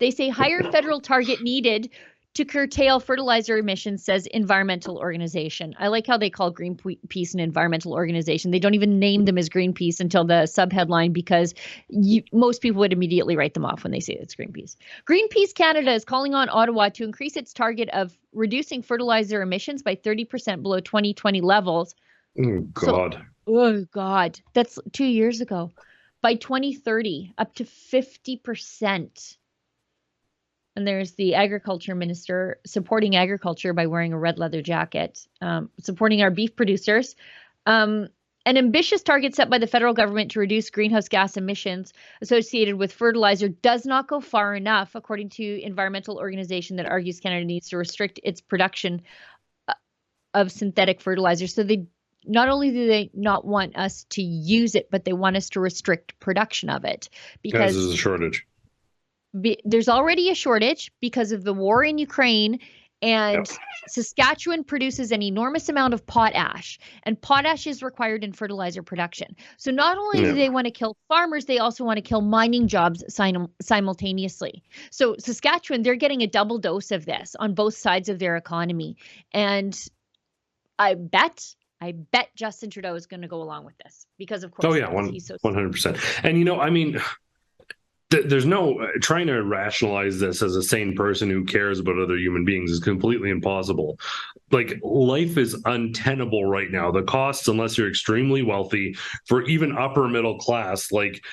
They say higher federal target needed to curtail fertilizer emissions, says environmental organization. I like how they call Greenpeace an environmental organization. They don't even name them as Greenpeace until the subheadline, because most people would immediately write them off when they say it's Greenpeace. Greenpeace Canada is calling on Ottawa to increase its target of reducing fertilizer emissions by 30% below 2020 levels. Oh, God. Oh, God. That's 2 years ago. By 2030, up to 50%. And there's the agriculture minister supporting agriculture by wearing a red leather jacket, supporting our beef producers. An ambitious target set by the federal government to reduce greenhouse gas emissions associated with fertilizer does not go far enough, according to environmental organization that argues Canada needs to restrict its production of synthetic fertilizer. So they not only do they not want us to use it, but they want us to restrict production of it because there's a shortage. There's already a shortage because of the war in Ukraine, and Saskatchewan produces an enormous amount of potash, and potash is required in fertilizer production. So not only do they want to kill farmers, they also want to kill mining jobs simultaneously. So Saskatchewan, they're getting a double dose of this on both sides of their economy. And I bet Justin Trudeau is going to go along with this because, of course, he's so 100%. And, I mean, there's no trying to rationalize this as a sane person who cares about other human beings is completely impossible. Like, life is untenable right now. The costs, unless you're extremely wealthy, for even upper middle class, like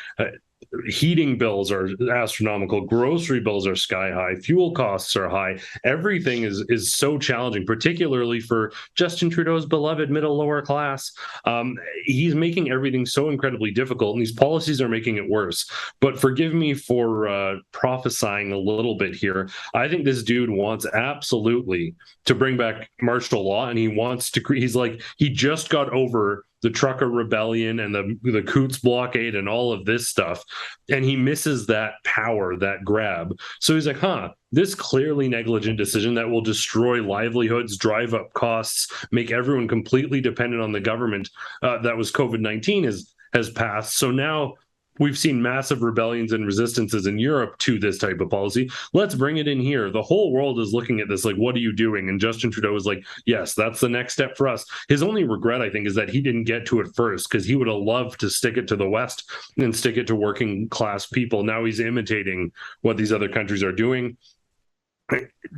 heating bills are astronomical, grocery bills are sky high, fuel costs are high. Everything is so challenging, particularly for Justin Trudeau's beloved middle lower class. He's making everything so incredibly difficult, and these policies are making it worse. But forgive me for prophesying a little bit here. I think this dude wants absolutely to bring back martial law, and he just got over the trucker rebellion and the Coots blockade and all of this stuff. And he misses that power, that grab. So he's like, this clearly negligent decision that will destroy livelihoods, drive up costs, make everyone completely dependent on the government that was COVID-19 has passed. So now we've seen massive rebellions and resistances in Europe to this type of policy. Let's bring it in here. The whole world is looking at this like, what are you doing? And Justin Trudeau is like, yes, that's the next step for us. His only regret, I think, is that he didn't get to it first, because he would have loved to stick it to the West and stick it to working class people. Now he's imitating what these other countries are doing.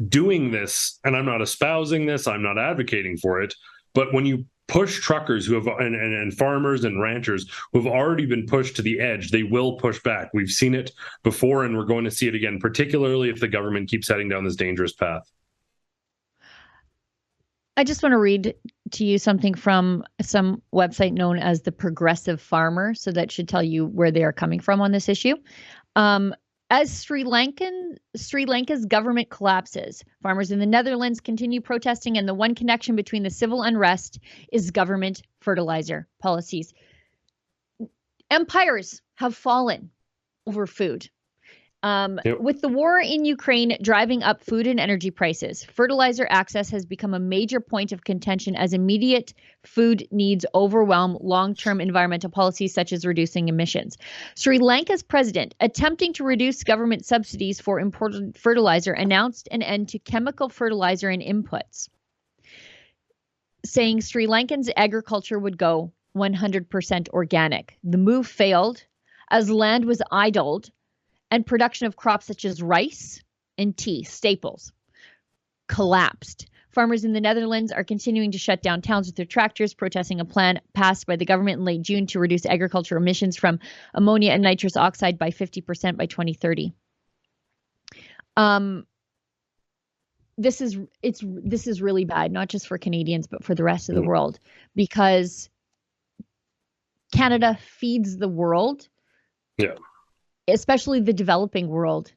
Doing this, and I'm not espousing this, I'm not advocating for it, but when you push truckers who have and farmers and ranchers who have already been pushed to the edge, they will push back. We've seen it before, and we're going to see it again, particularly if the government keeps heading down this dangerous path. I just want to read to you something from some website known as the Progressive Farmer. So that should tell you where they are coming from on this issue. As Sri Lanka's government collapses, farmers in the Netherlands continue protesting, and the one connection between the civil unrest is government fertilizer policies. Empires have fallen over food. With the war in Ukraine driving up food and energy prices, fertilizer access has become a major point of contention as immediate food needs overwhelm long-term environmental policies such as reducing emissions. Sri Lanka's president, attempting to reduce government subsidies for imported fertilizer, announced an end to chemical fertilizer and inputs, saying Sri Lankan's agriculture would go 100% organic. The move failed as land was idled and production of crops such as rice and tea, staples, collapsed. Farmers in the Netherlands are continuing to shut down towns with their tractors, protesting a plan passed by the government in late June to reduce agriculture emissions from ammonia and nitrous oxide by 50% by 2030. This is really bad, not just for Canadians, but for the rest of the world, because Canada feeds the world. Yeah. Especially the developing world,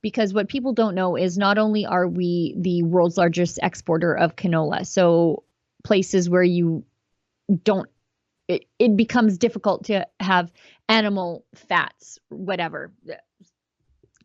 because what people don't know is not only are we the world's largest exporter of canola, so places where you don't, it becomes difficult to have animal fats, whatever.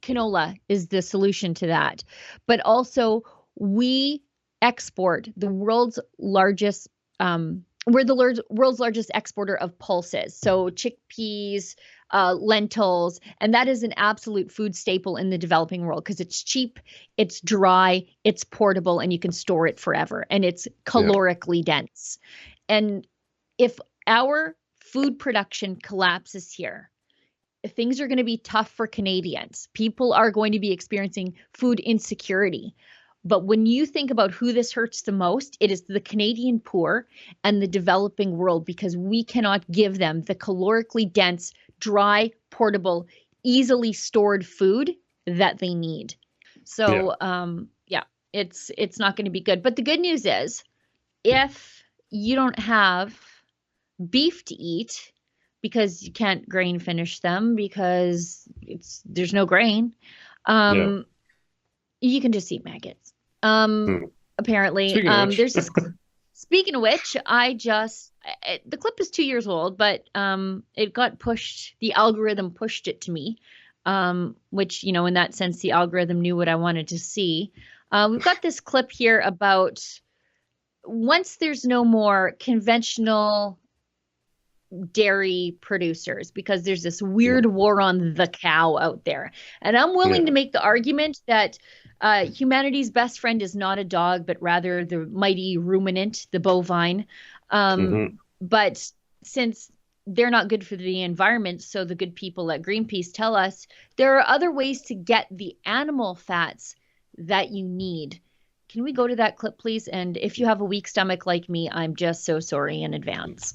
Canola is the solution to that. But also we export the world's largest, we're the world's largest exporter of pulses. So chickpeas, lentils, and that is an absolute food staple in the developing world because it's cheap, it's dry, it's portable, and you can store it forever, and it's calorically dense. And if our food production collapses here, things are going to be tough for Canadians. People are going to be experiencing food insecurity. But when you think about who this hurts the most, it is the Canadian poor and the developing world, because we cannot give them the calorically dense, dry, portable, easily stored food that they need. So, it's not going to be good. But the good news is, if you don't have beef to eat because you can't grain finish them because there's no grain, you can just eat maggots. Apparently, there's this. Speaking of which, the clip is 2 years old, but it got pushed. The algorithm pushed it to me, which, in that sense, the algorithm knew what I wanted to see. We've got this clip here about once there's no more conventional dairy producers, because there's this weird war on the cow out there. And I'm willing to make the argument that humanity's best friend is not a dog, but rather the mighty ruminant, the bovine. But since they're not good for the environment, so the good people at Greenpeace tell us there are other ways to get the animal fats that you need. Can we go to that clip, please? And if you have a weak stomach like me, I'm just so sorry in advance.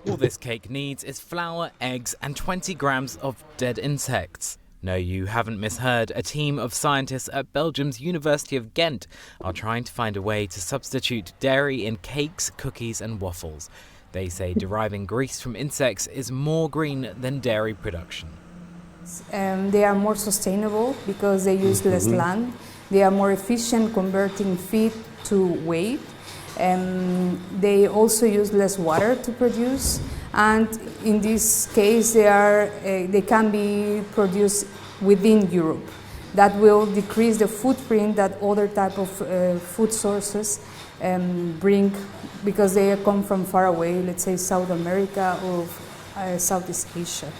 All this cake needs is flour, eggs, and 20 grams of dead insects. No, you haven't misheard. A team of scientists at Belgium's University of Ghent are trying to find a way to substitute dairy in cakes, cookies, and waffles. They say deriving grease from insects is more green than dairy production. They are more sustainable because they use less land. They are more efficient converting feed to weight. They also use less water to produce, and in this case they can be produced within Europe. That will decrease the footprint that other type of food sources bring, because they come from far away, let's say South America or Southeast Asia.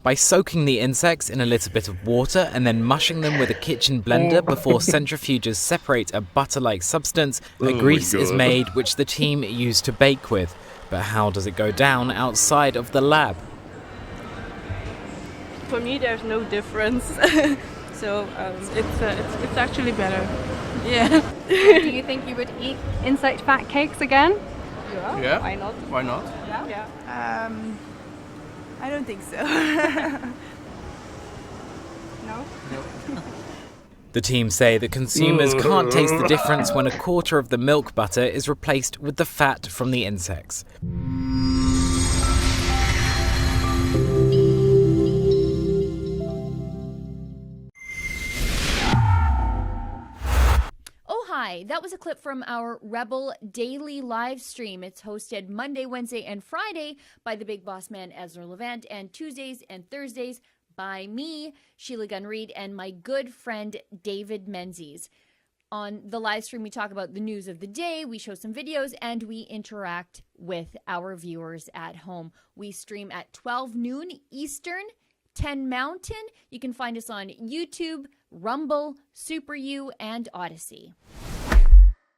By soaking the insects in a little bit of water and then mushing them with a kitchen blender before centrifuges separate a butter-like substance, a grease is made which the team used to bake with. But how does it go down outside of the lab? For me, there's no difference. So it's actually better. Yeah. Do you think you would eat insect fat cakes again? Yeah. Why not? Why not? Yeah. I don't think so. No? The team say that consumers can't taste the difference when a quarter of the milk butter is replaced with the fat from the insects. Hi, that was a clip from our Rebel Daily Livestream. It's hosted Monday, Wednesday, and Friday by the big boss man, Ezra Levant, and Tuesdays and Thursdays by me, Sheila Gunn Reid, and my good friend, David Menzies. On the live stream, we talk about the news of the day, we show some videos, and we interact with our viewers at home. We stream at 12 noon Eastern, 10 Mountain. You can find us on YouTube, Rumble, Super U, and Odyssey.